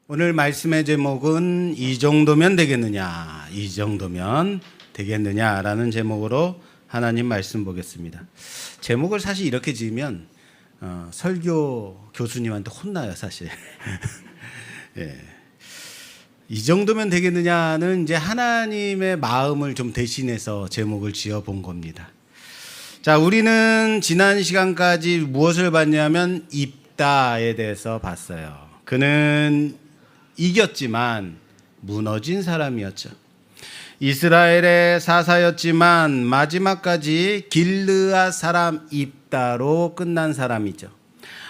오늘 말씀의 제목은 이 정도면 되겠느냐, 이 정도면 되겠느냐라는 제목으로 하나님 말씀 보겠습니다. 제목을 사실 이렇게 지으면 설교 교수님한테 혼나요, 사실. 예. 이 정도면 되겠느냐는 이제 하나님의 마음을 좀 대신해서 제목을 지어 본 겁니다. 자, 우리는 지난 시간까지 무엇을 봤냐면 입다에 대해서 봤어요. 그는 이겼지만 무너진 사람이었죠. 이스라엘의 사사였지만 마지막까지 길르앗 사람 입다로 끝난 사람이죠.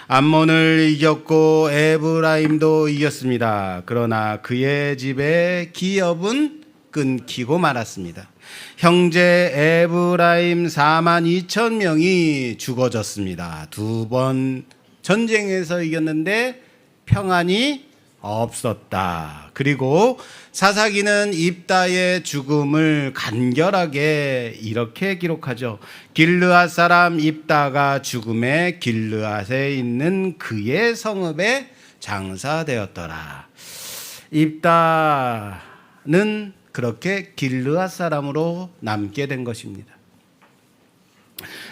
암몬을 이겼고 에브라임도 이겼습니다. 그러나 그의 집의 기업은 끊기고 말았습니다. 형제 에브라임 42,000명이 죽어졌습니다. 2번 전쟁에서 이겼는데 평안이 없었다. 그리고 사사기는 입다의 죽음을 간결하게 이렇게 기록하죠. 길르앗 사람 입다가 죽음에 길르앗에 있는 그의 성읍에 장사되었더라. 입다는 그렇게 길르앗 사람으로 남게 된 것입니다.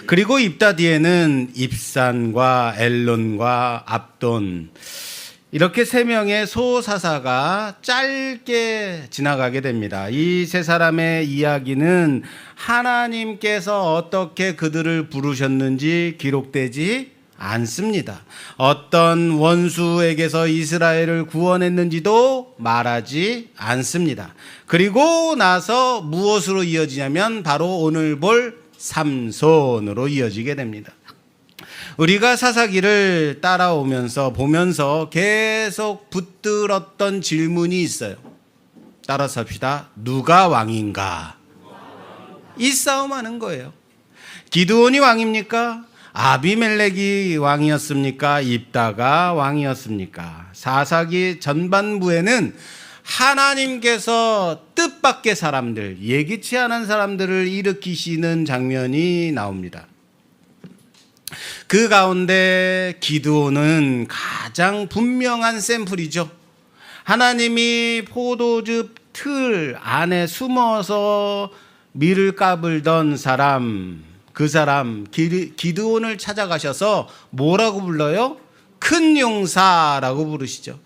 그리고 입다 뒤에는 입산과 엘론과 압돈 이렇게 3명의 소사사가 짧게 지나가게 됩니다. 이 3사람의 이야기는 하나님께서 어떻게 그들을 부르셨는지 기록되지 않습니다. 어떤 원수에게서 이스라엘을 구원했는지도 말하지 않습니다. 그리고 나서 무엇으로 이어지냐면 바로 오늘 볼 삼손으로 이어지게 됩니다. 우리가 사사기를 따라오면서 보면서 계속 붙들었던 질문이 있어요. 따라서 합시다. 누가 왕인가? 이 싸움하는 거예요. 기드온이 왕입니까? 아비멜렉이 왕이었습니까? 입다가 왕이었습니까? 사사기 전반부에는 하나님께서 뜻밖의 사람들, 예기치 않은 사람들을 일으키시는 장면이 나옵니다. 그 가운데 기드온은 가장 분명한 샘플이죠. 하나님이 포도즙 틀 안에 숨어서 밀을 까불던 사람, 그 사람 기드온을 찾아가셔서 뭐라고 불러요? 큰 용사라고 부르시죠.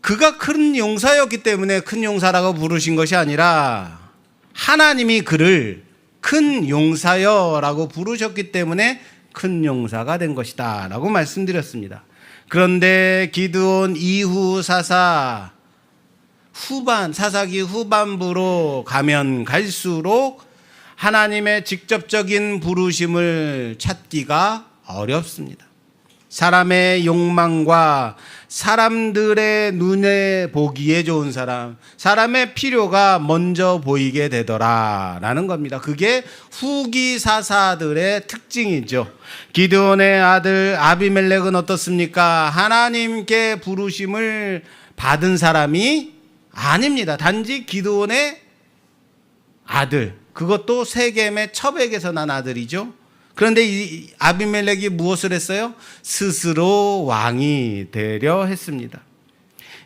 그가 큰 용사였기 때문에 큰 용사라고 부르신 것이 아니라 하나님이 그를 큰 용사여라고 부르셨기 때문에 큰 용사가 된 것이다 라고 말씀드렸습니다. 그런데 기드온 이후 사사기 후반부로 가면 갈수록 하나님의 직접적인 부르심을 찾기가 어렵습니다. 사람의 욕망과 사람들의 눈에 보기에 좋은 사람, 사람의 필요가 먼저 보이게 되더라라는 겁니다. 그게 후기 사사들의 특징이죠. 기드온의 아들 아비멜렉은 어떻습니까? 하나님께 부르심을 받은 사람이 아닙니다. 단지 기드온의 아들, 그것도 세겜의 첩에게서 난 아들이죠. 그런데 이 아비멜렉이 무엇을 했어요? 스스로 왕이 되려 했습니다.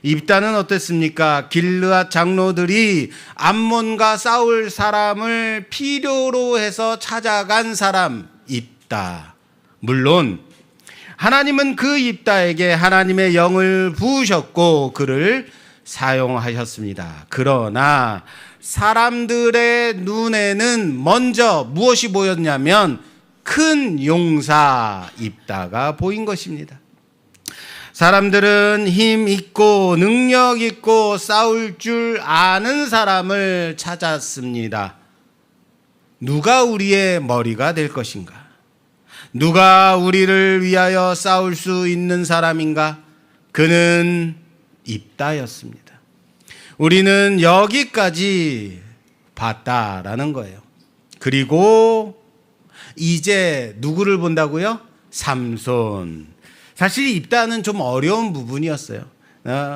입다는 어땠습니까? 길르앗 장로들이 암몬과 싸울 사람을 필요로 해서 찾아간 사람 입다. 물론 하나님은 그 입다에게 하나님의 영을 부으셨고 그를 사용하셨습니다. 그러나 사람들의 눈에는 먼저 무엇이 보였냐면 큰 용사 입다가 보인 것입니다. 사람들은 힘 있고 능력 있고 싸울 줄 아는 사람을 찾았습니다. 누가 우리의 머리가 될 것인가? 누가 우리를 위하여 싸울 수 있는 사람인가? 그는 입다였습니다. 우리는 여기까지 봤다라는 거예요. 그리고 이제 누구를 본다고요? 삼손. 사실 입다는 좀 어려운 부분이었어요.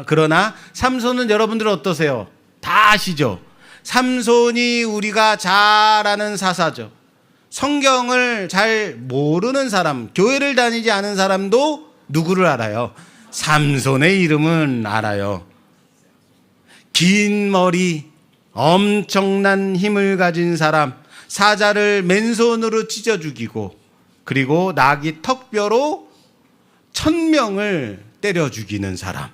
그러나 삼손은 여러분들 어떠세요? 다 아시죠? 삼손이 우리가 잘 아는 사사죠. 성경을 잘 모르는 사람, 교회를 다니지 않은 사람도 누구를 알아요? 삼손의 이름은 알아요. 긴 머리, 엄청난 힘을 가진 사람, 사자를 맨손으로 찢어 죽이고, 그리고 나귀 턱뼈로 1000명을 때려 죽이는 사람.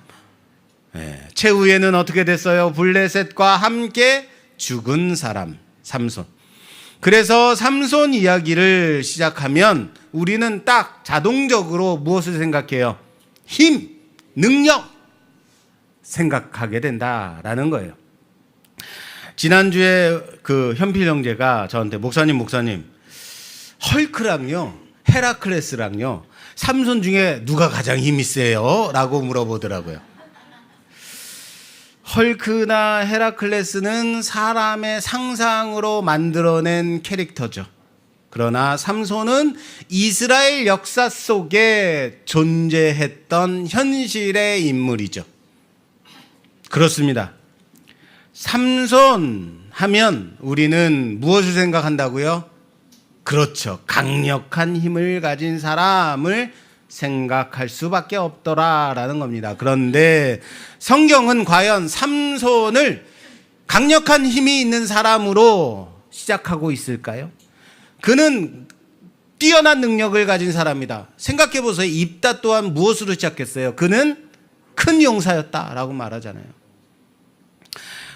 최후에는 어떻게 됐어요? 블레셋과 함께 죽은 사람, 삼손. 그래서 삼손 이야기를 시작하면 우리는 딱 자동적으로 무엇을 생각해요? 힘, 능력 생각하게 된다라는 거예요. 지난주에 그 현필 형제가 저한테 목사님 헐크랑요 헤라클레스랑요 삼손 중에 누가 가장 힘이 세요? 라고 물어보더라고요. 헐크나 헤라클레스는 사람의 상상으로 만들어낸 캐릭터죠. 그러나 삼손은 이스라엘 역사 속에 존재했던 현실의 인물이죠. 그렇습니다. 삼손 하면 우리는 무엇을 생각한다고요? 그렇죠. 강력한 힘을 가진 사람을 생각할 수밖에 없더라라는 겁니다. 그런데 성경은 과연 삼손을 강력한 힘이 있는 사람으로 시작하고 있을까요? 그는 뛰어난 능력을 가진 사람이다. 생각해 보세요. 입다 또한 무엇으로 시작했어요? 그는 큰 용사였다라고 말하잖아요.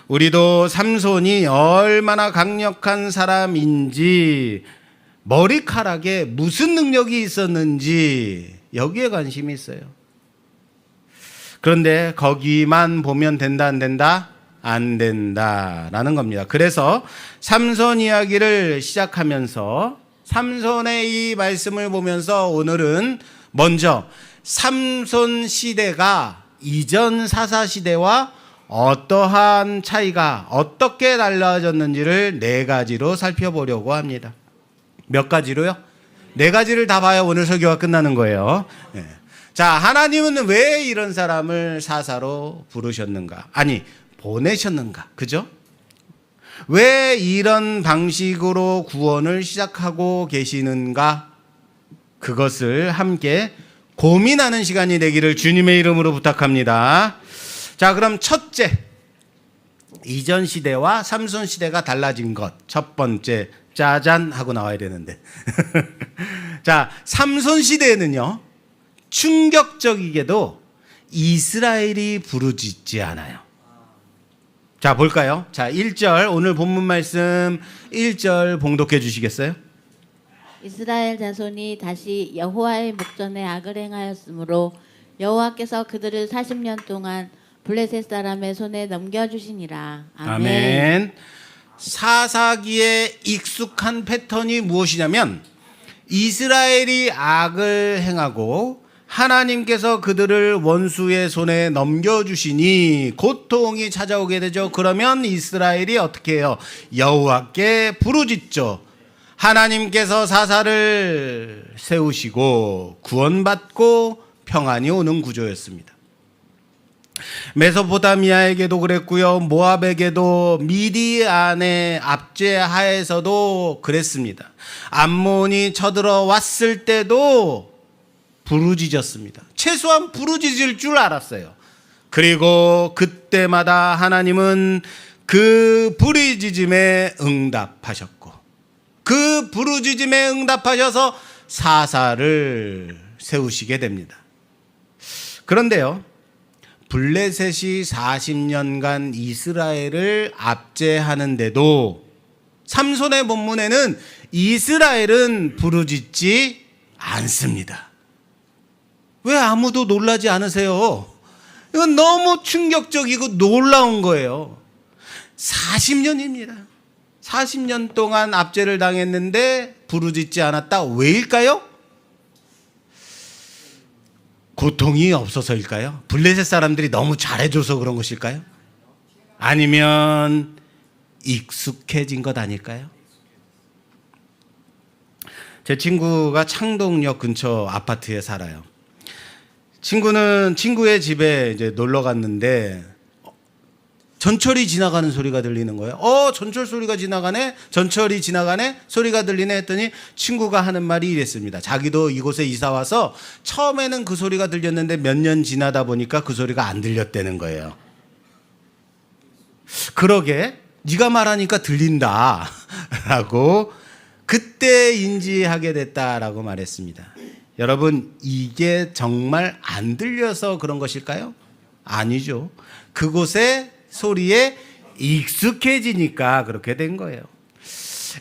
우리도 삼손이 얼마나 강력한 사람인지, 머리카락에 무슨 능력이 있었는지 여기에 관심이 있어요. 그런데 거기만 보면 된다 안 된다? 안 된다라는 겁니다. 그래서 삼손 이야기를 시작하면서 삼손의 이 말씀을 보면서 오늘은 먼저 삼손 시대가 이전 사사 시대와 어떠한 차이가 어떻게 달라졌는지를 4가지로 살펴보려고 합니다. 몇 가지로요? 4가지를 다 봐야 오늘 설교가 끝나는 거예요. 네. 자, 하나님은 왜 이런 사람을 사사로 부르셨는가? 아니, 보내셨는가? 그죠? 왜 이런 방식으로 구원을 시작하고 계시는가? 그것을 함께 고민하는 시간이 되기를 주님의 이름으로 부탁합니다. 자, 그럼 첫째, 이전 시대와 삼손 시대가 달라진 것. 첫 번째, 짜잔 하고 나와야 되는데. 자, 삼손 시대에는요, 충격적이게도 이스라엘이 부르짖지 않아요. 자, 볼까요? 자, 1절, 오늘 본문 말씀 1절 봉독해 주시겠어요? 이스라엘 자손이 다시 여호와의 목전에 악을 행하였으므로 여호와께서 그들을 40년 동안 블레셋 사람의 손에 넘겨주시니라. 아멘. 아멘. 사사기에 익숙한 패턴이 무엇이냐면 이스라엘이 악을 행하고 하나님께서 그들을 원수의 손에 넘겨주시니 고통이 찾아오게 되죠. 그러면 이스라엘이 어떻게 해요? 여호와께 부르짖죠. 하나님께서 사사를 세우시고 구원받고 평안이 오는 구조였습니다. 메소포타미아에게도 그랬고요. 모압에게도 미디안의 압제하에서도 그랬습니다. 암몬이 쳐들어왔을 때도 부르짖었습니다. 최소한 부르짖을 줄 알았어요. 그리고 그때마다 하나님은 그 부르짖음에 응답하셨고 그 부르짖음에 응답하셔서 사사를 세우시게 됩니다. 그런데요, 블레셋이 40년간 이스라엘을 압제하는데도 삼손의 본문에는 이스라엘은 부르짖지 않습니다. 왜 아무도 놀라지 않으세요? 이건 너무 충격적이고 놀라운 거예요. 40년입니다. 40년 동안 압제를 당했는데 부르짖지 않았다. 왜일까요? 고통이 없어서일까요? 블레셋 사람들이 너무 잘해줘서 그런 것일까요? 아니면 익숙해진 것 아닐까요? 제 친구가 창동역 근처 아파트에 살아요. 친구는 친구의 집에 이제 놀러 갔는데 전철이 지나가는 소리가 들리는 거예요. 전철 소리가 지나가네? 전철이 지나가네? 소리가 들리네? 했더니 친구가 하는 말이 이랬습니다. 자기도 이곳에 이사 와서 처음에는 그 소리가 들렸는데 몇 년 지나다 보니까 그 소리가 안 들렸다는 거예요. 그러게 네가 말하니까 들린다 라고 그때 인지하게 됐다라고 말했습니다. 여러분, 이게 정말 안 들려서 그런 것일까요? 아니죠. 그곳에 소리에 익숙해지니까 그렇게 된 거예요.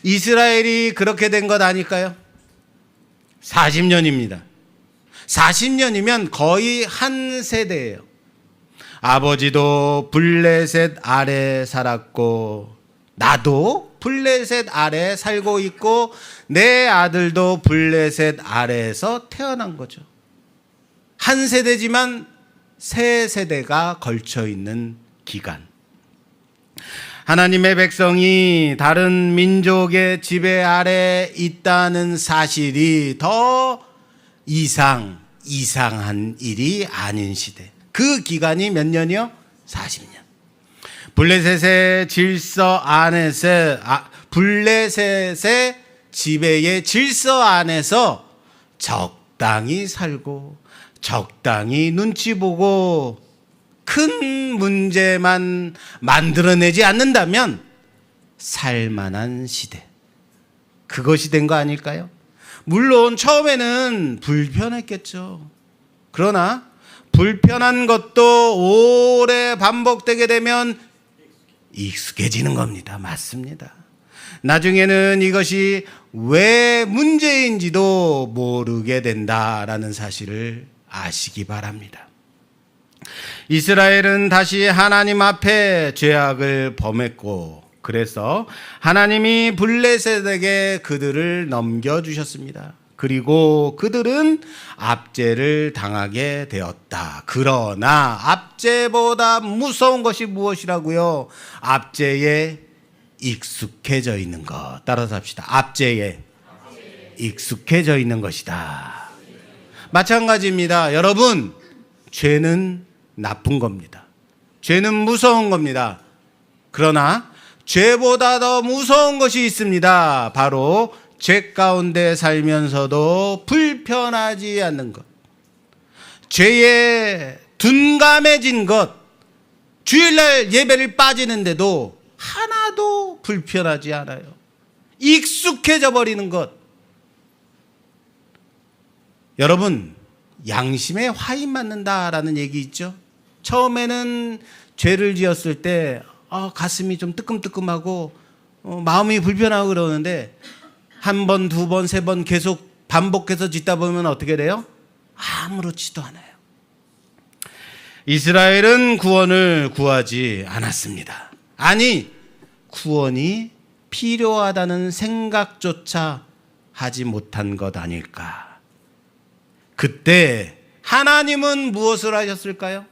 이스라엘이 그렇게 된 것 아닐까요? 40년입니다. 40년이면 거의 한 세대예요. 아버지도 블레셋 아래 살았고 나도 블레셋 아래 살고 있고 내 아들도 블레셋 아래에서 태어난 거죠. 한 세대지만 세 세대가 걸쳐 있는 기간. 하나님의 백성이 다른 민족의 지배 아래 있다는 사실이 더 이상한 일이 아닌 시대. 그 기간이 몇 년이요? 40년. 블레셋의 질서 안에서 블레셋의 지배의 질서 안에서 적당히 살고 적당히 눈치 보고 큰 문제만 만들어내지 않는다면 살만한 시대. 그것이 된 거 아닐까요? 물론 처음에는 불편했겠죠. 그러나 불편한 것도 오래 반복되게 되면 익숙해지는 겁니다. 맞습니다. 나중에는 이것이 왜 문제인지도 모르게 된다라는 사실을 아시기 바랍니다. 이스라엘은 다시 하나님 앞에 죄악을 범했고 그래서 하나님이 블레셋에게 그들을 넘겨주셨습니다. 그리고 그들은 압제를 당하게 되었다. 그러나 압제보다 무서운 것이 무엇이라고요? 압제에 익숙해져 있는 것. 따라서 합시다. 압제에 익숙해져 있는 것이다. 마찬가지입니다. 여러분, 죄는 나쁜 겁니다. 죄는 무서운 겁니다. 그러나 죄보다 더 무서운 것이 있습니다. 바로 죄 가운데 살면서도 불편하지 않는 것. 죄에 둔감해진 것. 주일날 예배를 빠지는데도 하나도 불편하지 않아요. 익숙해져 버리는 것. 여러분, 양심에 화인 맞는다라는 얘기 있죠? 처음에는 죄를 지었을 때 가슴이 좀 뜨끔뜨끔하고 마음이 불편하고 그러는데 한 번, 두 번, 세 번 계속 반복해서 짓다 보면 어떻게 돼요? 아무렇지도 않아요. 이스라엘은 구원을 구하지 않았습니다. 아니, 구원이 필요하다는 생각조차 하지 못한 것 아닐까. 그때 하나님은 무엇을 하셨을까요?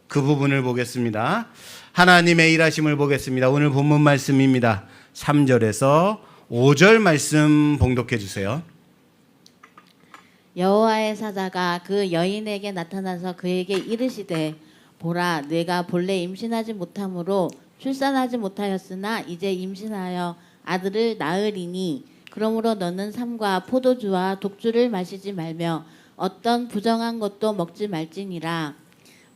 그 부분을 보겠습니다. 하나님의 일하심을 보겠습니다. 오늘 본문 말씀입니다. 3절에서 5절 말씀 봉독해 주세요. 여호와의 사자가 그 여인에게 나타나서 그에게 이르시되 보라 내가 본래 임신하지 못함으로 출산하지 못하였으나 이제 임신하여 아들을 낳으리니 그러므로 너는 삼과 포도주와 독주를 마시지 말며 어떤 부정한 것도 먹지 말지니라.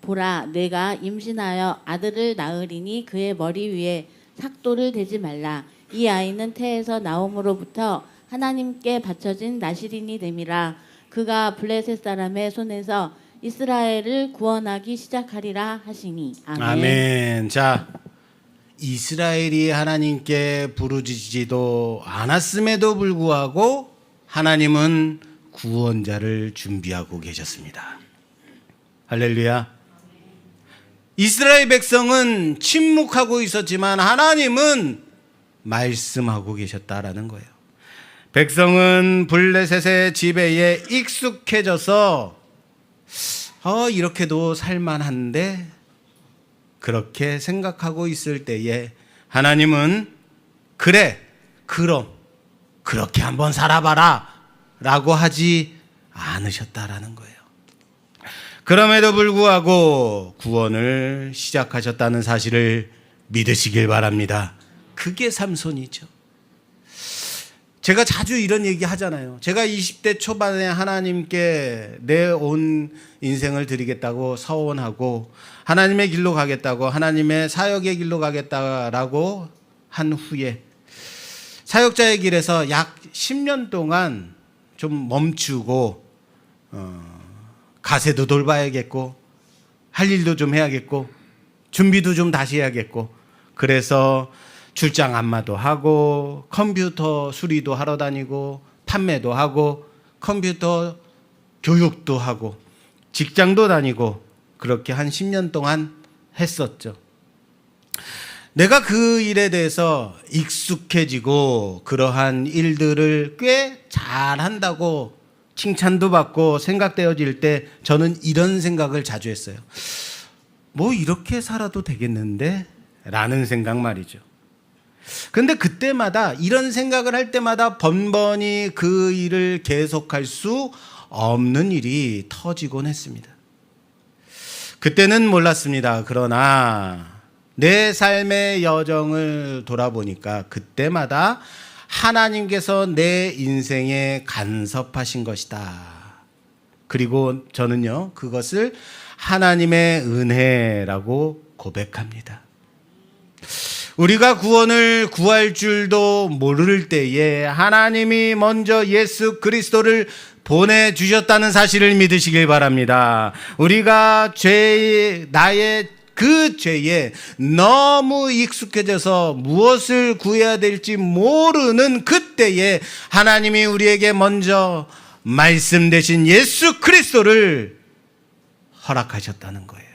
보라 내가 임신하여 아들을 낳으리니 그의 머리 위에 삭도를 대지 말라. 이 아이는 태에서 나옴으로부터 하나님께 바쳐진 나시린이 됨이라. 그가 블레셋 사람의 손에서 이스라엘을 구원하기 시작하리라 하시니. 아멘. 아멘. 자, 이스라엘이 하나님께 부르짖지도 않았음에도 불구하고 하나님은 구원자를 준비하고 계셨습니다. 할렐루야. 이스라엘 백성은 침묵하고 있었지만 하나님은 말씀하고 계셨다라는 거예요. 백성은 블레셋의 지배에 익숙해져서 이렇게도 살만한데 그렇게 생각하고 있을 때에 하나님은 그래 그럼 그렇게 한번 살아봐라 라고 하지 않으셨다라는 거예요. 그럼에도 불구하고 구원을 시작하셨다는 사실을 믿으시길 바랍니다. 그게 삼손이죠. 제가 자주 이런 얘기 하잖아요. 제가 20대 초반에 하나님께 내 온 인생을 드리겠다고 서원하고 하나님의 길로 가겠다고, 하나님의 사역의 길로 가겠다라고 한 후에 사역자의 길에서 약 10년 동안 좀 멈추고 가세도 돌봐야겠고 할 일도 좀 해야겠고 준비도 좀 다시 해야겠고, 그래서 출장 안마도 하고 컴퓨터 수리도 하러 다니고 판매도 하고 컴퓨터 교육도 하고 직장도 다니고 그렇게 한 10년 동안 했었죠. 내가 그 일에 대해서 익숙해지고 그러한 일들을 꽤 잘한다고 칭찬도 받고 생각되어질 때 저는 이런 생각을 자주 했어요. 뭐 이렇게 살아도 되겠는데? 라는 생각 말이죠. 근데 그때마다 이런 생각을 할 때마다 번번이 그 일을 계속할 수 없는 일이 터지곤 했습니다. 그때는 몰랐습니다. 그러나 내 삶의 여정을 돌아보니까 그때마다 하나님께서 내 인생에 간섭하신 것이다. 그리고 저는요, 그것을 하나님의 은혜라고 고백합니다. 우리가 구원을 구할 줄도 모를 때에 하나님이 먼저 예수 그리스도를 보내주셨다는 사실을 믿으시길 바랍니다. 우리가 나의 그 죄에 너무 익숙해져서 무엇을 구해야 될지 모르는 그때에 하나님이 우리에게 먼저 말씀 대신 예수 그리스도를 허락하셨다는 거예요.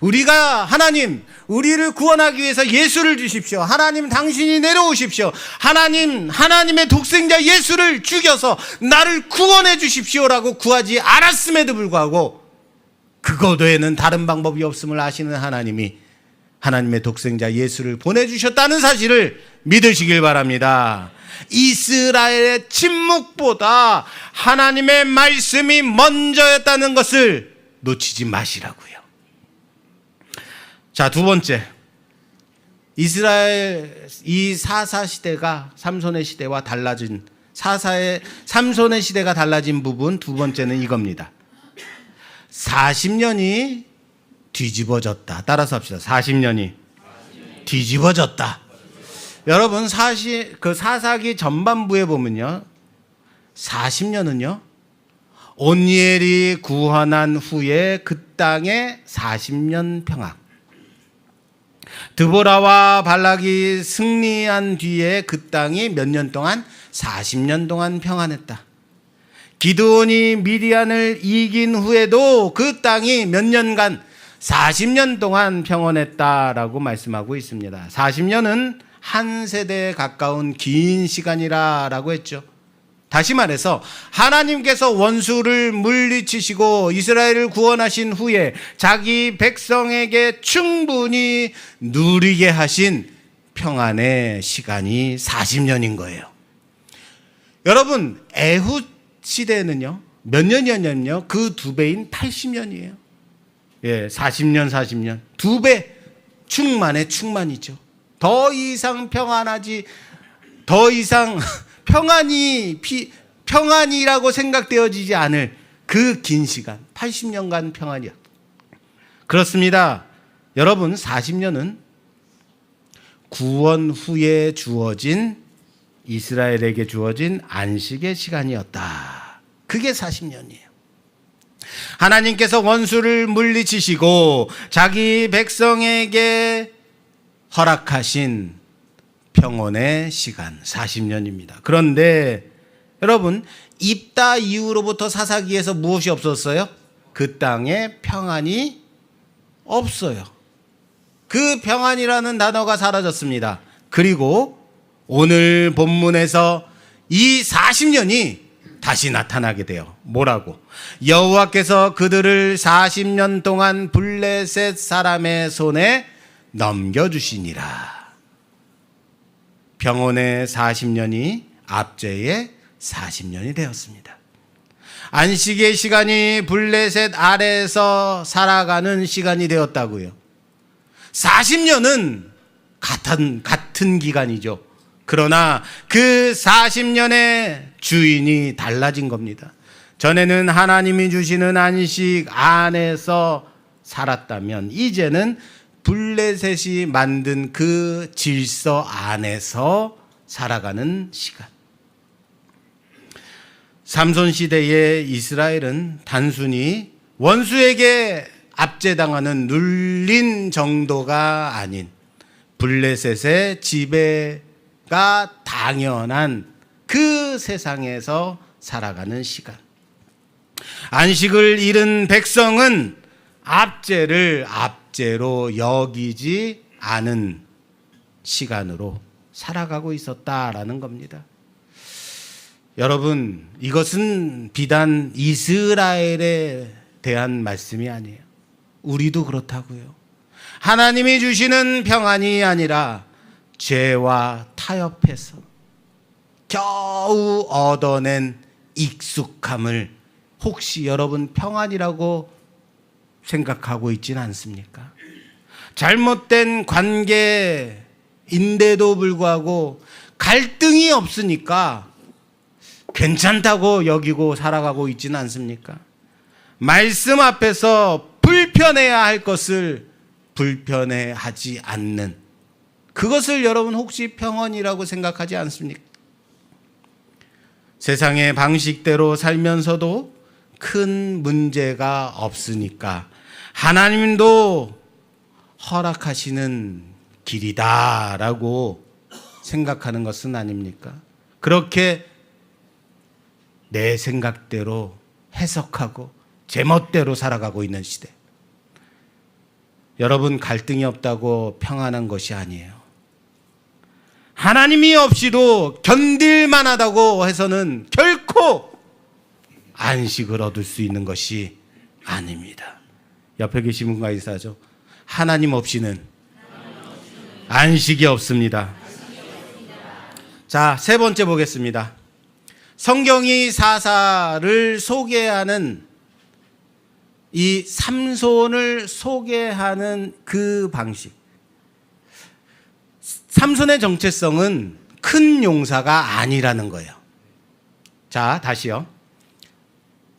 우리가 하나님, 우리를 구원하기 위해서 예수를 주십시오. 하나님, 당신이 내려오십시오. 하나님, 하나님의 독생자 예수를 죽여서 나를 구원해 주십시오라고 구하지 않았음에도 불구하고 그것 외에는 다른 방법이 없음을 아시는 하나님이 하나님의 독생자 예수를 보내주셨다는 사실을 믿으시길 바랍니다. 이스라엘의 침묵보다 하나님의 말씀이 먼저였다는 것을 놓치지 마시라고요. 자, 두 번째, 이스라엘 이 사사 시대가 삼손의 시대와 달라진, 삼손의 시대가 달라진 부분 두 번째는 이겁니다. 40년이 뒤집어졌다. 따라서 합시다. 40년이 뒤집어졌다. 여러분, 사사기 전반부에 보면요, 40년은요 온니엘이 구원한 후에 그 땅에 40년 평화, 드보라와 발락이 승리한 뒤에 그 땅이 몇 년 동안? 40년 동안 평안했다. 기드온이 미디안을 이긴 후에도 그 땅이 몇 년간? 40년 동안 평안했다라고 말씀하고 있습니다. 40년은 한 세대에 가까운 긴 시간이라고 했죠. 다시 말해서 하나님께서 원수를 물리치시고 이스라엘을 구원하신 후에 자기 백성에게 충분히 누리게 하신 평안의 시간이 40년인 거예요. 여러분, 에훗 시대는요 몇 년이었냐면요, 그 두 배인 80년이에요. 예, 40년 두 배, 충만의 충만이죠. 더 이상 평안하지, 더 이상 평안이라고 생각되어지지 않을 그 긴 시간, 80년간 평안이야. 그렇습니다. 여러분, 40년은 구원 후에 이스라엘에게 주어진 안식의 시간이었다. 그게 40년이에요. 하나님께서 원수를 물리치시고 자기 백성에게 허락하신 평온의 시간 40년입니다. 그런데 여러분, 입다 이후로부터 사사기에서 무엇이 없었어요? 그 땅에 평안이 없어요. 그 평안이라는 단어가 사라졌습니다. 그리고 오늘 본문에서 이 40년이 다시 나타나게 돼요. 뭐라고? 여호와께서 그들을 40년 동안 블레셋 사람의 손에 넘겨주시니라. 평온의 40년이 압제의 40년이 되었습니다. 안식의 시간이 블레셋 아래에서 살아가는 시간이 되었다고요. 40년은 같은 기간이죠. 그러나 그 40년의 주인이 달라진 겁니다. 전에는 하나님이 주시는 안식 안에서 살았다면 이제는 블레셋이 만든 그 질서 안에서 살아가는 시간. 삼손 시대의 이스라엘은 단순히 원수에게 압제당하는 눌린 정도가 아닌 블레셋의 지배가 당연한 그 세상에서 살아가는 시간. 안식을 잃은 백성은 압제를 압제로 여기지 않은 시간으로 살아가고 있었다라는 겁니다. 여러분, 이것은 비단 이스라엘에 대한 말씀이 아니에요. 우리도 그렇다고요. 하나님이 주시는 평안이 아니라 죄와 타협해서 겨우 얻어낸 익숙함을 혹시 여러분 평안이라고 생각하고 있지는 않습니까? 잘못된 관계인데도 불구하고 갈등이 없으니까 괜찮다고 여기고 살아가고 있지는 않습니까? 말씀 앞에서 불편해야 할 것을 불편해하지 않는 그것을 여러분 혹시 평안이라고 생각하지 않습니까? 세상의 방식대로 살면서도 큰 문제가 없으니까 하나님도 허락하시는 길이다라고 생각하는 것은 아닙니까? 그렇게 내 생각대로 해석하고 제멋대로 살아가고 있는 시대. 여러분, 갈등이 없다고 평안한 것이 아니에요. 하나님이 없이도 견딜만 하다고 해서는 결코 안식을 얻을 수 있는 것이 아닙니다. 옆에 계신 분과 인사하죠. 하나님 없이는 안식이 없습니다. 자, 세 번째 보겠습니다. 성경이 사사를 소개하는 이 삼손을 소개하는 그 방식. 삼손의 정체성은 큰 용사가 아니라는 거예요. 자, 다시요.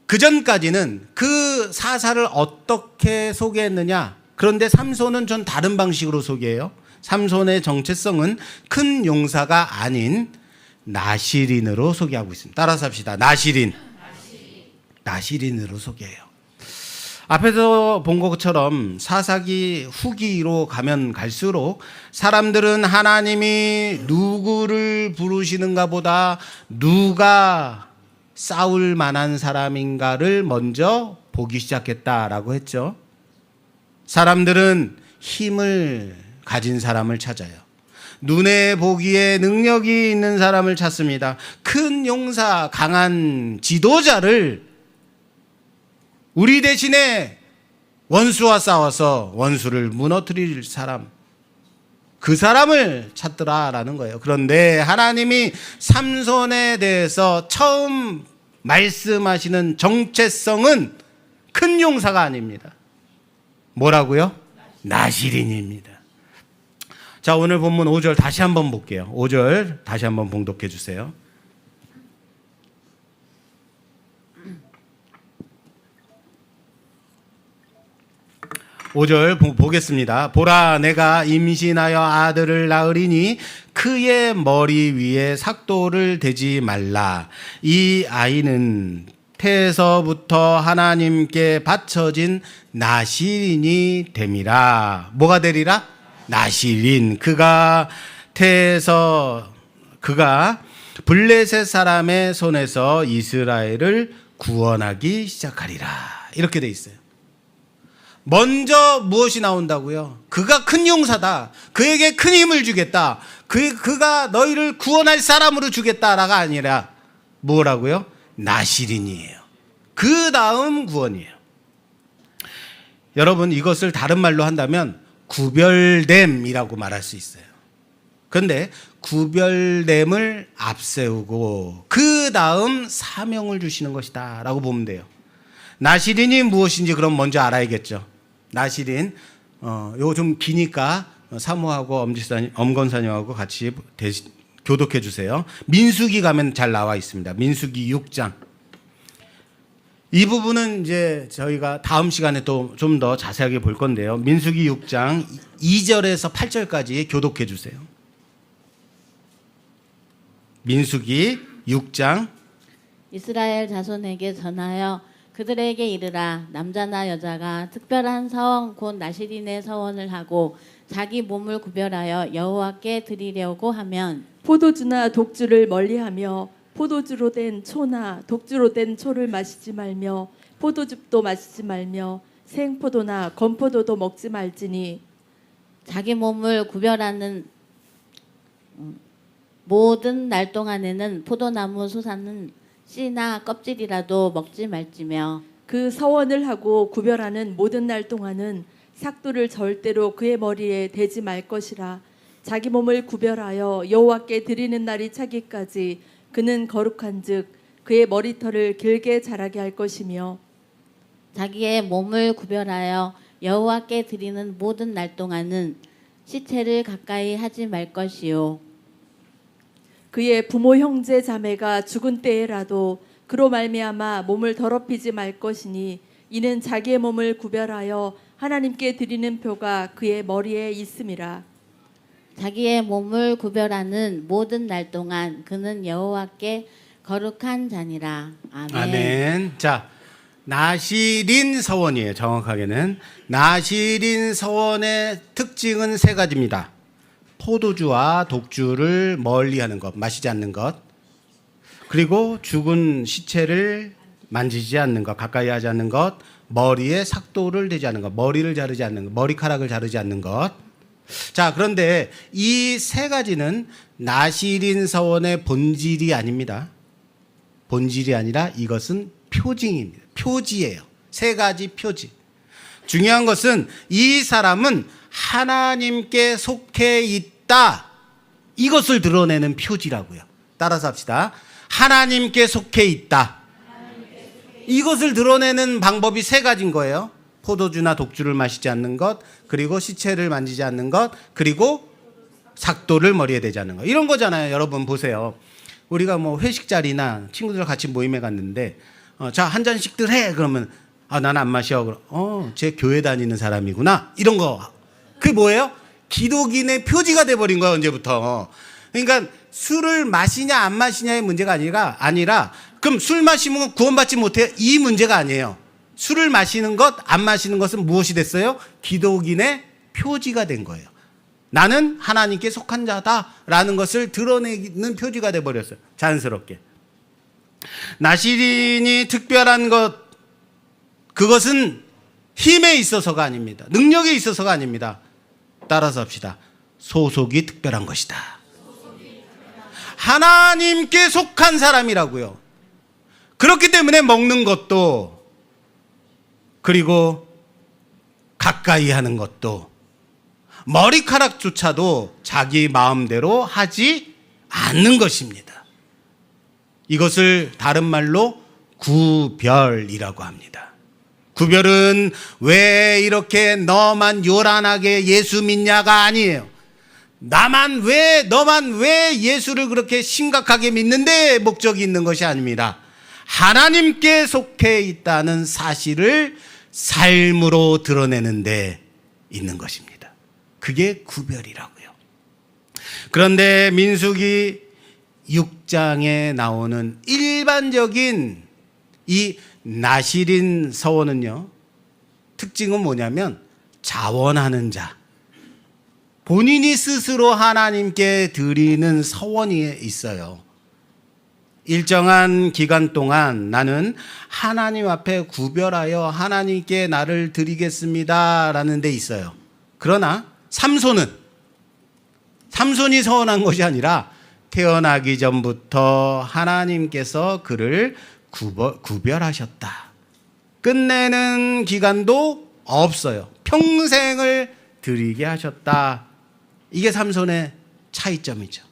그 전까지는 그 사사를 어떻게 소개했느냐. 그런데 삼손은 전 다른 방식으로 소개해요. 삼손의 정체성은 큰 용사가 아닌 나시린으로 소개하고 있습니다. 따라서 합시다. 나시린으로 소개해요. 앞에서 본 것처럼 사사기 후기로 가면 갈수록 사람들은 하나님이 누구를 부르시는가 보다 누가 싸울 만한 사람인가를 먼저 보기 시작했다라고 했죠. 사람들은 힘을 가진 사람을 찾아요. 눈에 보기에 능력이 있는 사람을 찾습니다. 큰 용사, 강한 지도자를 우리 대신에 원수와 싸워서 원수를 무너뜨릴 사람, 그 사람을 찾더라라는 거예요. 그런데 하나님이 삼손에 대해서 처음 말씀하시는 정체성은 큰 용사가 아닙니다. 뭐라고요? 나시린입니다. 자, 오늘 본문 5절 다시 한번 볼게요. 5절 다시 한번 봉독해 주세요. (5절) 보겠습니다. 보라, 내가 임신하여 아들을 낳으리니 그의 머리 위에 삭도를 대지 말라. 이 아이는 태에서부터 하나님께 바쳐진 나시린이 됨이라. 뭐가 되리라? 나시린. 그가 블레셋 사람의 손에서 이스라엘을 구원하기 시작하리라. 이렇게 돼 있어요. 먼저 무엇이 나온다고요? 그가 큰 용사다. 그에게 큰 힘을 주겠다. 그가 너희를 구원할 사람으로 주겠다라가 아니라 뭐라고요? 나시린이에요. 그 다음 구원이에요. 여러분, 이것을 다른 말로 한다면 구별됨이라고 말할 수 있어요. 그런데 구별됨을 앞세우고 그 다음 사명을 주시는 것이다 라고 보면 돼요. 나시린이 무엇인지 그럼 먼저 알아야겠죠. 나시린, 요거 좀 기니까 사모하고 엄건사님하고 같이 교독해 주세요. 민수기 가면 잘 나와 있습니다. 민수기 6장. 이 부분은 이제 저희가 다음 시간에 또 좀 더 자세하게 볼 건데요. 민수기 6장 2절에서 8절까지 교독해 주세요. 민수기 6장. 이스라엘 자손에게 전하여 그들에게 이르라. 남자나 여자가 특별한 서원 곧 나시린의 서원을 하고 자기 몸을 구별하여 여호와께 드리려고 하면 포도주나 독주를 멀리하며 포도주로 된 초나 독주로 된 초를 마시지 말며 포도즙도 마시지 말며 생포도나 건포도도 먹지 말지니 자기 몸을 구별하는 모든 날 동안에는 포도나무 솟아는 씨나 껍질이라도 먹지 말지며 그 서원을 하고 구별하는 모든 날 동안은 삭도를 절대로 그의 머리에 대지 말 것이라. 자기 몸을 구별하여 여호와께 드리는 날이 차기까지 그는 거룩한즉 그의 머리털을 길게 자라게 할 것이며 자기의 몸을 구별하여 여호와께 드리는 모든 날 동안은 시체를 가까이 하지 말 것이요 그의 부모 형제 자매가 죽은 때에라도 그로 말미암아 몸을 더럽히지 말 것이니 이는 자기의 몸을 구별하여 하나님께 드리는 표가 그의 머리에 있음이라. 자기의 몸을 구별하는 모든 날 동안 그는 여호와께 거룩한 자니라. 아멘. 아멘. 자, 나시린 서원이에요. 정확하게는 나시린 서원의 특징은 세 가지입니다. 포도주와 독주를 멀리하는 것, 마시지 않는 것, 그리고 죽은 시체를 만지지 않는 것, 가까이 하지 않는 것, 머리에 삭도를 대지 않는 것, 머리를 자르지 않는 것, 머리카락을 자르지 않는 것. 자, 그런데 이 세 가지는 나시린 서원의 본질이 아닙니다. 본질이 아니라 이것은 표징입니다. 표지예요. 세 가지 표지. 중요한 것은 이 사람은 하나님께 속해 있다. 이것을 드러내는 표지라고요. 따라서 합시다. 하나님께 속해 있다. 이것을 드러내는 방법이 세 가지인 거예요. 포도주나 독주를 마시지 않는 것, 그리고 시체를 만지지 않는 것, 그리고 삭도를 머리에 대지 않는 것. 이런 거잖아요. 여러분 보세요. 우리가 뭐 회식 자리나 친구들 같이 모임에 갔는데 자, 한 잔씩들 해. 그러면 나는 안 마셔. 그럼 제 교회 다니는 사람이구나. 이런 거. 그게 뭐예요? 기독인의 표지가 돼버린 거야, 언제부터. 그러니까 술을 마시냐 안 마시냐의 문제가 아니라 그럼 술 마시면 구원받지 못해요? 이 문제가 아니에요. 술을 마시는 것, 안 마시는 것은 무엇이 됐어요? 기독인의 표지가 된 거예요. 나는 하나님께 속한 자다라는 것을 드러내는 표지가 돼버렸어요. 자연스럽게. 나시린이 특별한 것, 그것은 힘에 있어서가 아닙니다. 능력에 있어서가 아닙니다. 따라서 합시다. 소속이 특별한 것이다. 하나님께 속한 사람이라고요. 그렇기 때문에 먹는 것도, 그리고 가까이 하는 것도, 머리카락조차도 자기 마음대로 하지 않는 것입니다. 이것을 다른 말로 구별이라고 합니다. 구별은 왜 이렇게 너만 요란하게 예수 믿냐가 아니에요. 너만 왜 예수를 그렇게 심각하게 믿는데 목적이 있는 것이 아닙니다. 하나님께 속해 있다는 사실을 삶으로 드러내는 데 있는 것입니다. 그게 구별이라고요. 그런데 민수기 6장에 나오는 일반적인 이 나시린 서원은요, 특징은 뭐냐면 자원하는 자, 본인이 스스로 하나님께 드리는 서원이 있어요. 일정한 기간 동안 나는 하나님 앞에 구별하여 하나님께 나를 드리겠습니다 라는 데 있어요. 그러나 삼손이 서원한 것이 아니라 태어나기 전부터 하나님께서 그를 구별하셨다. 끝내는 기간도 없어요. 평생을 드리게 하셨다. 이게 삼손의 차이점이죠.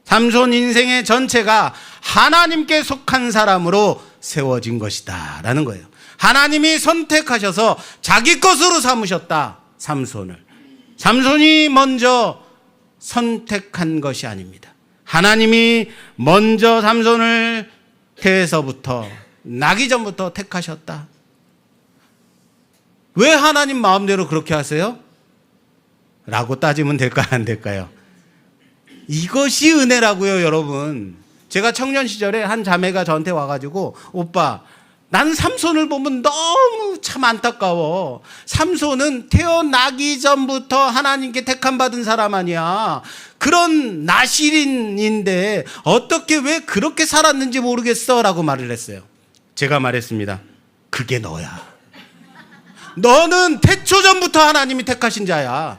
삼손 인생의 전체가 하나님께 속한 사람으로 세워진 것이다 라는 거예요. 하나님이 선택하셔서 자기 것으로 삼으셨다. 삼손을. 삼손이 먼저 선택한 것이 아닙니다. 하나님이 먼저 삼손을 태에서부터 나기 전부터 택하셨다. 왜 하나님 마음대로 그렇게 하세요? 라고 따지면 될까요, 안 될까요? 이것이 은혜라고요, 여러분. 제가 청년 시절에 한 자매가 저한테 와가지고, 오빠, 나는 삼손을 보면 너무 참 안타까워. 삼손은 태어나기 전부터 하나님께 택함받은 사람 아니야. 그런 나실인인데 어떻게 왜 그렇게 살았는지 모르겠어 라고 말을 했어요. 제가 말했습니다. 그게 너야. 너는 태초 전부터 하나님이 택하신 자야.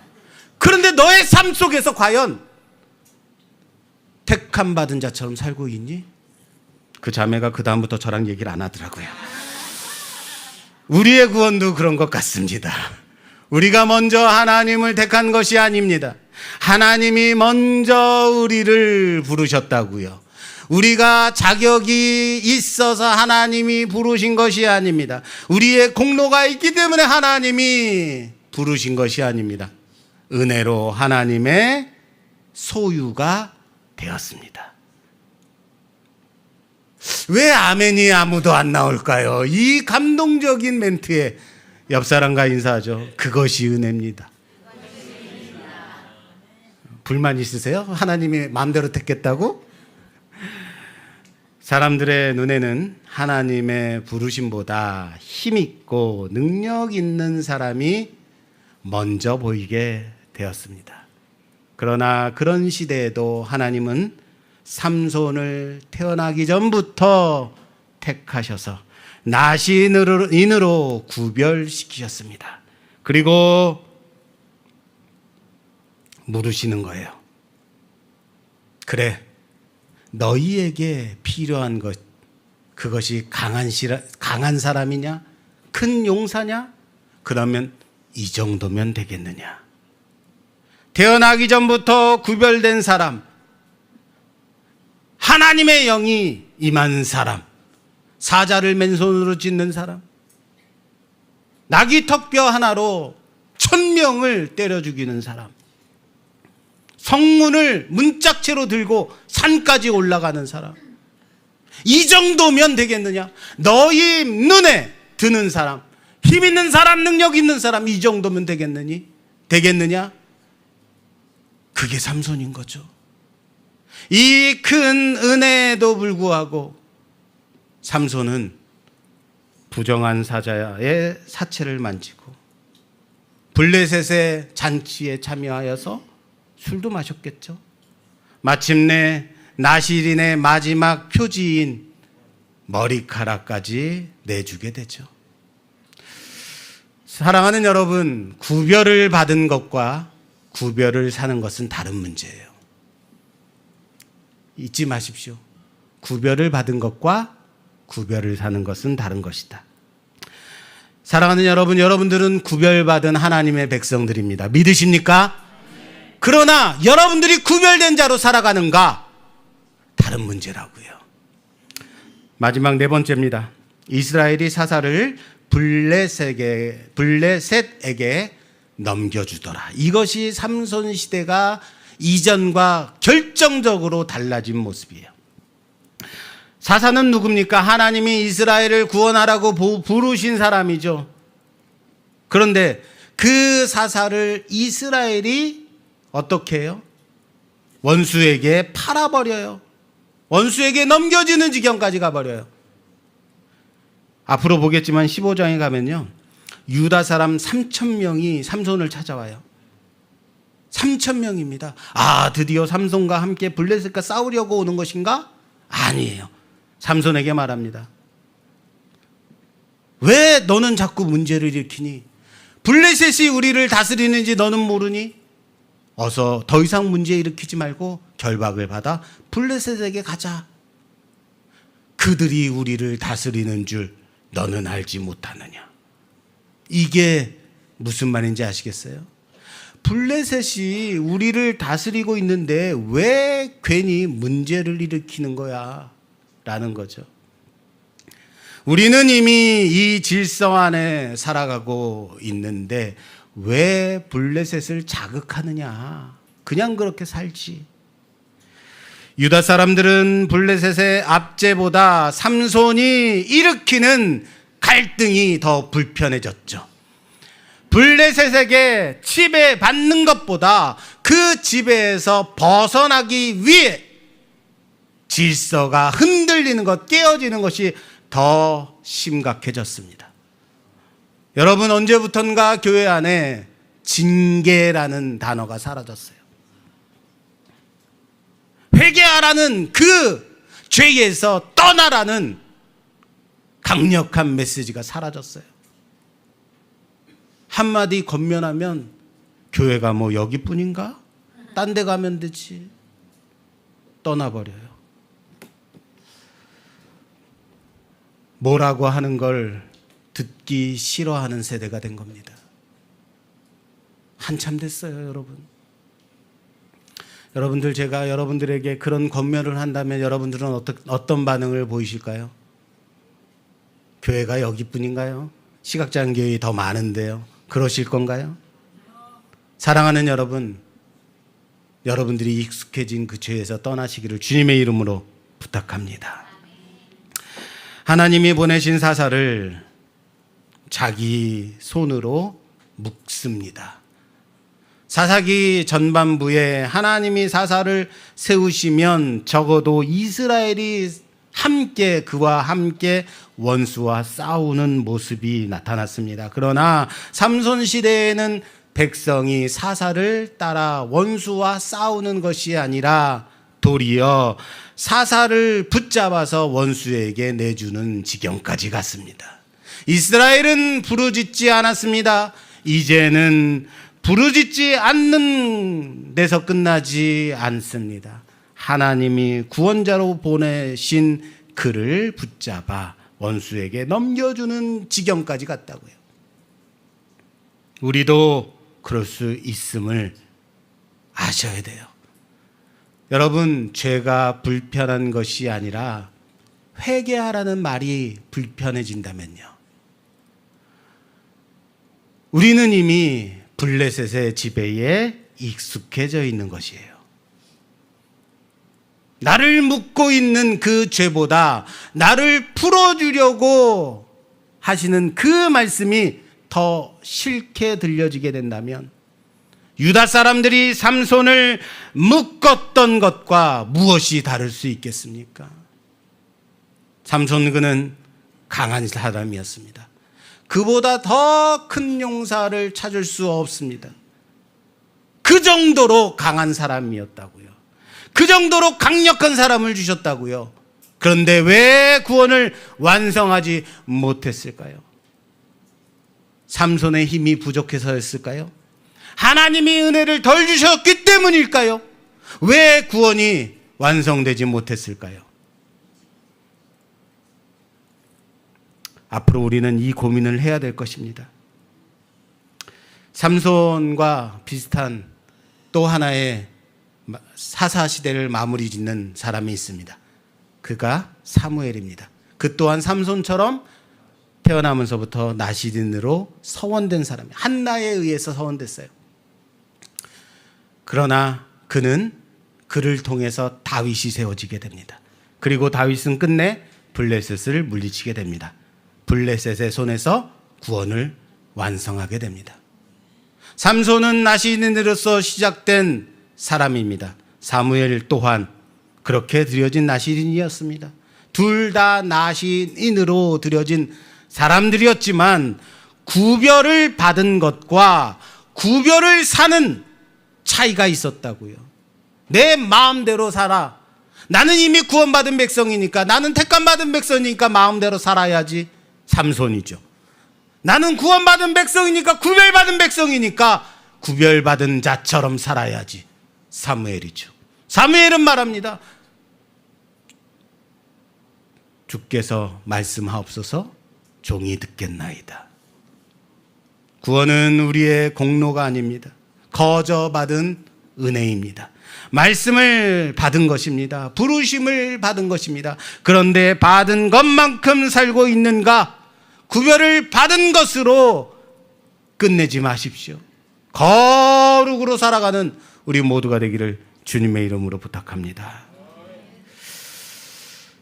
그런데 너의 삶 속에서 과연 택함받은 자처럼 살고 있니? 그 자매가 그 다음부터 저랑 얘기를 안 하더라고요. 우리의 구원도 그런 것 같습니다. 우리가 먼저 하나님을 택한 것이 아닙니다. 하나님이 먼저 우리를 부르셨다고요. 우리가 자격이 있어서 하나님이 부르신 것이 아닙니다. 우리의 공로가 있기 때문에 하나님이 부르신 것이 아닙니다. 은혜로 하나님의 소유가 되었습니다. 왜 아멘이 아무도 안 나올까요? 이 감동적인 멘트에 옆 사람과 인사하죠. 그것이 은혜입니다. 불만 있으세요? 하나님이 마음대로 택했다고? 사람들의 눈에는 하나님의 부르심보다 힘있고 능력 있는 사람이 먼저 보이게 되었습니다. 그러나 그런 시대에도 하나님은 삼손을 태어나기 전부터 택하셔서 나신인으로 구별시키셨습니다. 그리고 물으시는 거예요. 그래, 너희에게 필요한 것, 그것이 강한 사람이냐? 큰 용사냐? 그러면 이 정도면 되겠느냐? 태어나기 전부터 구별된 사람, 하나님의 영이 임한 사람, 사자를 맨손으로 찢는 사람, 나귀 턱뼈 하나로 1000명을 때려 죽이는 사람, 성문을 문짝채로 들고 산까지 올라가는 사람, 이 정도면 되겠느냐? 너희 눈에 드는 사람, 힘 있는 사람, 능력 있는 사람, 이 정도면 되겠느냐? 그게 삼손인 거죠. 이 큰 은혜에도 불구하고 삼손은 부정한 사자의 사체를 만지고 블레셋의 잔치에 참여하여서 술도 마셨겠죠. 마침내 나실인의 마지막 표지인 머리카락까지 내주게 되죠. 사랑하는 여러분, 구별을 받은 것과 구별을 사는 것은 다른 문제예요. 잊지 마십시오. 구별을 받은 것과 구별을 사는 것은 다른 것이다. 사랑하는 여러분, 여러분들은 구별받은 하나님의 백성들입니다. 믿으십니까? 그러나 여러분들이 구별된 자로 살아가는가? 다른 문제라고요. 마지막 네 번째입니다. 이스라엘이 사사를 블레셋에게 넘겨주더라. 이것이 삼손 시대가 이전과 결정적으로 달라진 모습이에요. 사사는 누굽니까? 하나님이 이스라엘을 구원하라고 부르신 사람이죠. 그런데 그 사사를 이스라엘이 어떻게 해요? 원수에게 팔아버려요. 원수에게 넘겨지는 지경까지 가버려요. 앞으로 보겠지만 15장에 가면요, 유다 사람 3,000명이 삼손을 찾아와요. 3,000명입니다. 아, 드디어 삼손과 함께 블레셋과 싸우려고 오는 것인가? 아니에요. 삼손에게 말합니다. 왜 너는 자꾸 문제를 일으키니? 블레셋이 우리를 다스리는지 너는 모르니? 어서 더 이상 문제 일으키지 말고 결박을 받아 블레셋에게 가자. 그들이 우리를 다스리는 줄 너는 알지 못하느냐? 이게 무슨 말인지 아시겠어요? 블레셋이 우리를 다스리고 있는데 왜 괜히 문제를 일으키는 거야? 라는 거죠. 우리는 이미 이 질서 안에 살아가고 있는데 왜 블레셋을 자극하느냐? 그냥 그렇게 살지. 유다 사람들은 블레셋의 압제보다 삼손이 일으키는 갈등이 더 불편해졌죠. 블레셋에게 지배받는 것보다 그 지배에서 벗어나기 위해 질서가 흔들리는 것, 깨어지는 것이 더 심각해졌습니다. 여러분, 언제부턴가 교회 안에 징계라는 단어가 사라졌어요. 회개하라는 그 죄에서 떠나라는 강력한 메시지가 사라졌어요. 한마디 권면하면 교회가 뭐 여기뿐인가? 딴 데 가면 되지. 떠나버려요. 뭐라고 하는 걸 듣기 싫어하는 세대가 된 겁니다. 한참 됐어요, 여러분. 여러분들, 제가 여러분들에게 그런 권면을 한다면 여러분들은 어떤 반응을 보이실까요? 교회가 여기뿐인가요? 시각장애인교회 더 많은데요. 그러실 건가요? 사랑하는 여러분, 여러분들이 익숙해진 그 죄에서 떠나시기를 주님의 이름으로 부탁합니다. 하나님이 보내신 사사를 자기 손으로 묶습니다. 사사기 전반부에 하나님이 사사를 세우시면 적어도 이스라엘이 함께, 그와 함께 원수와 싸우는 모습이 나타났습니다. 그러나 삼손 시대에는 백성이 사사를 따라 원수와 싸우는 것이 아니라 도리어 사사를 붙잡아서 원수에게 내주는 지경까지 갔습니다. 이스라엘은 부르짖지 않았습니다. 이제는 부르짖지 않는 데서 끝나지 않습니다. 하나님이 구원자로 보내신 그를 붙잡아 원수에게 넘겨주는 지경까지 갔다고요. 우리도 그럴 수 있음을 아셔야 돼요. 여러분, 죄가 불편한 것이 아니라 회개하라는 말이 불편해진다면요, 우리는 이미 블레셋의 지배에 익숙해져 있는 것이에요. 나를 묶고 있는 그 죄보다 나를 풀어주려고 하시는 그 말씀이 더 싫게 들려지게 된다면 유다 사람들이 삼손을 묶었던 것과 무엇이 다를 수 있겠습니까? 삼손, 그는 강한 사람이었습니다. 그보다 더 큰 용사를 찾을 수 없습니다. 그 정도로 강한 사람이었다고요. 그 정도로 강력한 사람을 주셨다고요. 그런데 왜 구원을 완성하지 못했을까요? 삼손의 힘이 부족해서였을까요? 하나님이 은혜를 덜 주셨기 때문일까요? 왜 구원이 완성되지 못했을까요? 앞으로 우리는 이 고민을 해야 될 것입니다. 삼손과 비슷한 또 하나의 사사 시대를 마무리 짓는 사람이 있습니다. 그가 사무엘입니다. 그 또한 삼손처럼 태어나면서부터 나시린으로 서원된 사람이에요. 한나에 의해서 서원됐어요. 그러나 그를 통해서 다윗이 세워지게 됩니다. 그리고 다윗은 끝내 블레셋을 물리치게 됩니다. 블레셋의 손에서 구원을 완성하게 됩니다. 삼손은 나시린으로서 시작된 사람입니다. 사무엘 또한 그렇게 드려진 나시린이었습니다. 둘 다 나시린으로 드려진 사람들이었지만 구별을 받은 것과 구별을 사는 차이가 있었다고요. 내 마음대로 살아. 나는 이미 구원받은 백성이니까, 나는 택함받은 백성이니까 마음대로 살아야지. 삼손이죠. 나는 구원받은 백성이니까, 구별받은 백성이니까 구별받은 자처럼 살아야지. 사무엘이죠. 사무엘은 말합니다. 주께서 말씀하옵소서, 종이 듣겠나이다. 구원은 우리의 공로가 아닙니다. 거저 받은 은혜입니다. 말씀을 받은 것입니다. 부르심을 받은 것입니다. 그런데 받은 것만큼 살고 있는가? 구별을 받은 것으로 끝내지 마십시오. 거룩으로 살아가는 우리 모두가 되기를 주님의 이름으로 부탁합니다.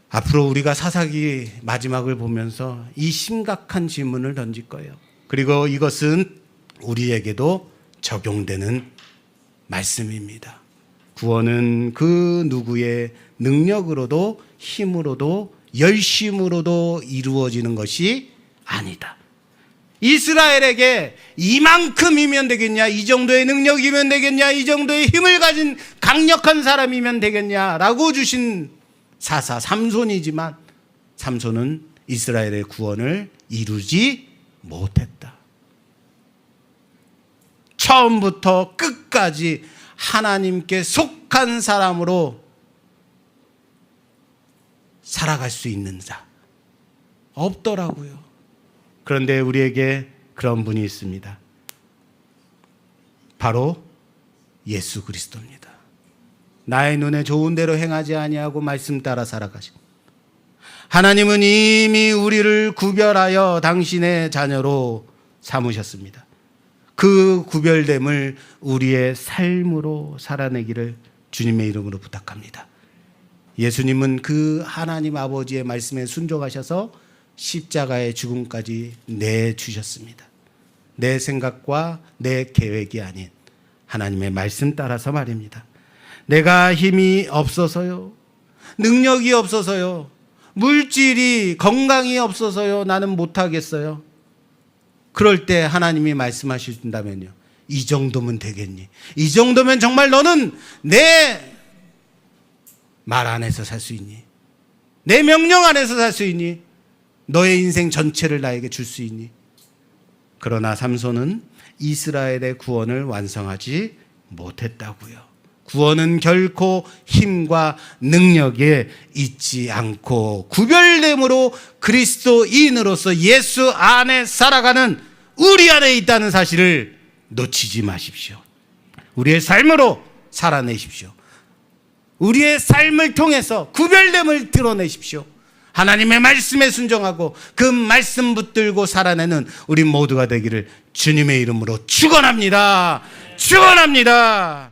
앞으로 우리가 사사기 마지막을 보면서 이 심각한 질문을 던질 거예요. 그리고 이것은 우리에게도 적용되는 말씀입니다. 구원은 그 누구의 능력으로도 힘으로도 열심으로도 이루어지는 것이 아니다. 이스라엘에게 이만큼이면 되겠냐, 이 정도의 능력이면 되겠냐, 이 정도의 힘을 가진 강력한 사람이면 되겠냐라고 주신 사사 삼손이지만 삼손은 이스라엘의 구원을 이루지 못했다. 처음부터 끝까지 하나님께 속한 사람으로 살아갈 수 있는 자 없더라고요. 그런데 우리에게 그런 분이 있습니다. 바로 예수 그리스도입니다. 나의 눈에 좋은 대로 행하지 아니하고 말씀 따라 살아가신 하나님은 이미 우리를 구별하여 당신의 자녀로 삼으셨습니다. 그 구별됨을 우리의 삶으로 살아내기를 주님의 이름으로 부탁합니다. 예수님은 그 하나님 아버지의 말씀에 순종하셔서 십자가의 죽음까지 내주셨습니다. 내 생각과 내 계획이 아닌 하나님의 말씀 따라서 말입니다. 내가 힘이 없어서요, 능력이 없어서요, 물질이 건강이 없어서요, 나는 못하겠어요. 그럴 때 하나님이 말씀하신다면요, 이 정도면 되겠니? 이 정도면 정말 너는 내 말 안에서 살 수 있니? 내 명령 안에서 살 수 있니? 너의 인생 전체를 나에게 줄 수 있니? 그러나 삼손은 이스라엘의 구원을 완성하지 못했다고요. 구원은 결코 힘과 능력에 있지 않고 구별됨으로 그리스도인으로서 예수 안에 살아가는 우리 안에 있다는 사실을 놓치지 마십시오. 우리의 삶으로 살아내십시오. 우리의 삶을 통해서 구별됨을 드러내십시오. 하나님의 말씀에 순종하고 그 말씀 붙들고 살아내는 우리 모두가 되기를 주님의 이름으로 축원합니다. 축원합니다.